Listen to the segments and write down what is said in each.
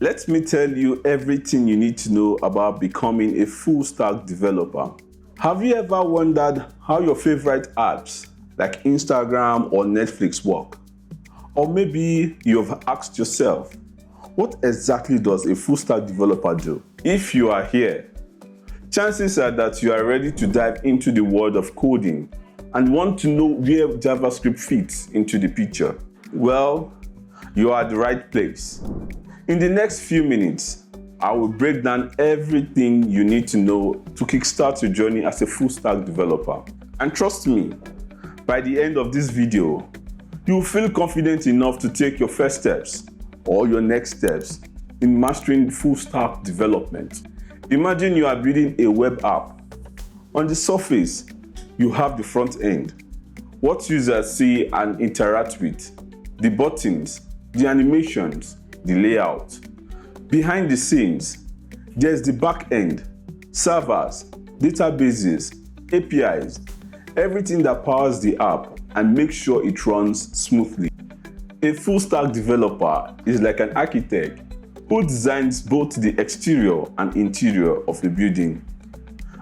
Let me tell you everything you need to know about becoming a full stack developer. Have you ever wondered how your favorite apps like Instagram or Netflix work? Or maybe you've asked yourself, what exactly does a full stack developer do? If you are here, chances are that you are ready to dive into the world of coding and want to know where JavaScript fits into the picture. Well, you are at the right place. In the next few minutes, I will break down everything you need to know to kickstart your journey as a full stack developer. And trust me, by the end of this video, you will feel confident enough to take your first steps or your next steps in mastering full stack development. Imagine you are building a web app. On the surface, you have the front end, what users see and interact with, the buttons, the animations, the layout. Behind the scenes, there's the back end, servers, databases, APIs, everything that powers the app and makes sure it runs smoothly. A full stack developer is like an architect who designs both the exterior and interior of a building.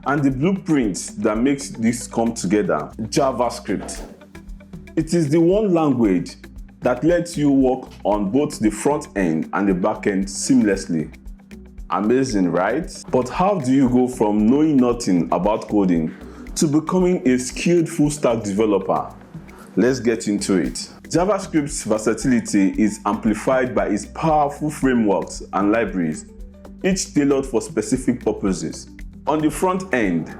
And the blueprint that makes this come together, JavaScript. It is the one language that lets you work on both the front end and the back end seamlessly. Amazing, right? But how do you go from knowing nothing about coding to becoming a skilled full stack developer? Let's get into it. JavaScript's versatility is amplified by its powerful frameworks and libraries, each tailored for specific purposes. On the front end,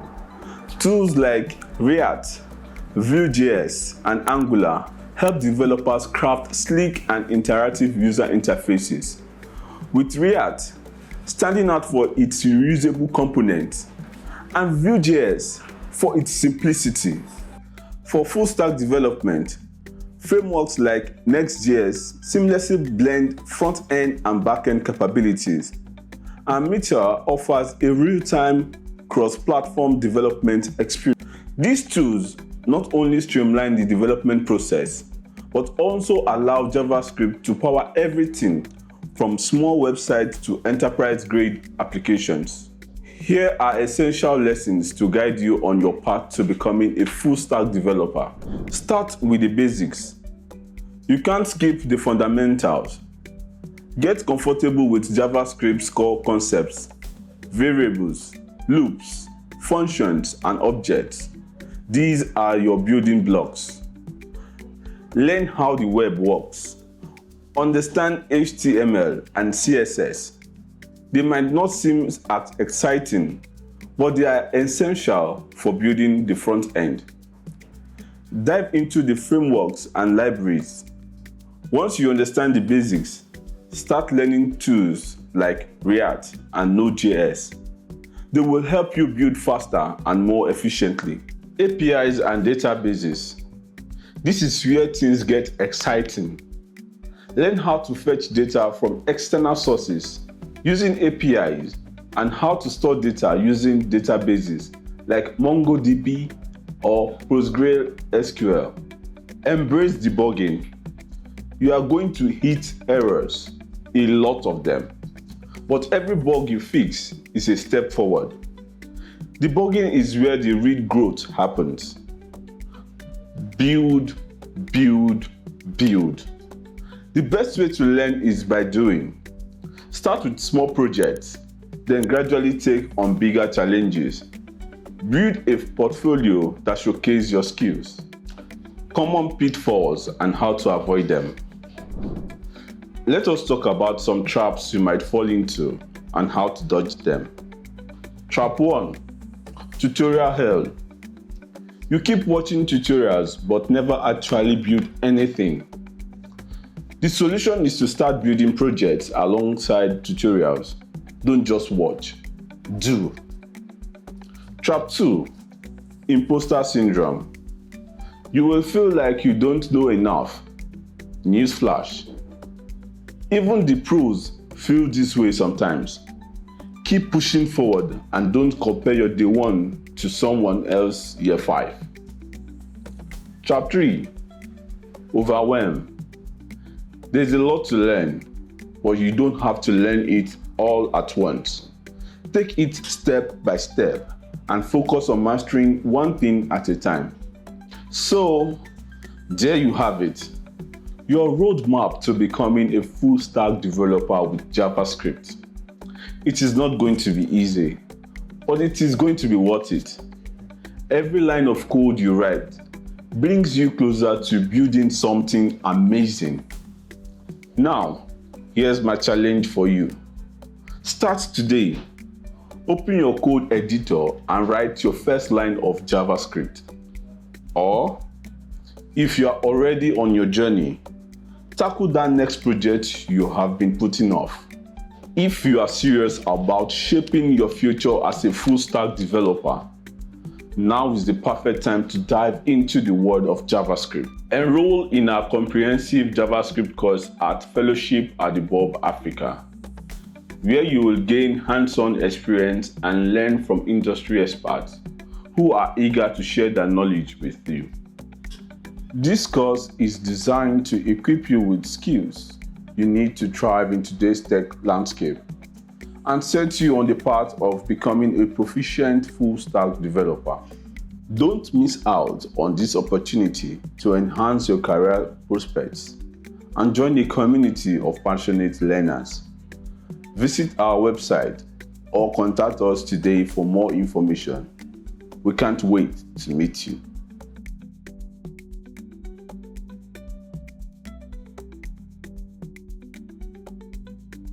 tools like React, Vue.js, and Angular help developers craft sleek and interactive user interfaces. With React standing out for its reusable components, and Vue.js for its simplicity. For full stack development, frameworks like Node.js seamlessly blend front-end and back-end capabilities, and Meteor offers a real-time cross-platform development experience. These tools not only streamline the development process, but also allow JavaScript to power everything from small websites to enterprise-grade applications. Here are essential lessons to guide you on your path to becoming a full-stack developer. Start with the basics. You can't skip the fundamentals. Get comfortable with JavaScript's core concepts, variables, loops, functions, and objects. These are your building blocks. Learn how the web works. Understand HTML and CSS. They might not seem as exciting, but they are essential for building the front end. Dive into the frameworks and libraries. Once you understand the basics, start learning tools like React and Node.js. They will help you build faster and more efficiently. APIs and databases. This is where things get exciting. Learn how to fetch data from external sources using APIs and how to store data using databases like MongoDB or PostgreSQL. Embrace debugging. You are going to hit errors, a lot of them. But every bug you fix is a step forward. Debugging is where the real growth happens. Build, build, build. The best way to learn is by doing. Start with small projects, then gradually take on bigger challenges. Build a portfolio that showcases your skills. Common pitfalls and how to avoid them. Let us talk about some traps you might fall into and how to dodge them. Trap 1. Tutorial hell. You keep watching tutorials but never actually build anything. The solution is to start building projects alongside tutorials. Don't just watch, do. Trap 2. Imposter Syndrome. You will feel like you don't know enough. Newsflash. Even the pros feel this way sometimes. Keep pushing forward and don't compare your day 1 to someone else year 5. Trap 3. Overwhelm. There's a lot to learn, but you don't have to learn it all at once. Take it step by step and focus on mastering one thing at a time. So, there you have it. Your roadmap to becoming a full stack developer with JavaScript. It is not going to be easy, but it is going to be worth it. Every line of code you write brings you closer to building something amazing. Now, here's my challenge for you. Start today. Open your code editor and write your first line of JavaScript. Or, if you are already on your journey, tackle that next project you have been putting off. If you are serious about shaping your future as a full stack developer, now is the perfect time to dive into the world of JavaScript. Enroll in our comprehensive JavaScript course at Fellowship at the Bob Africa, where you will gain hands-on experience and learn from industry experts who are eager to share their knowledge with you. This course is designed to equip you with skills you need to thrive in today's tech landscape and set you on the path of becoming a proficient full-stack developer. Don't miss out on this opportunity to enhance your career prospects and join a community of passionate learners. Visit our website or contact us today for more information. We can't wait to meet you.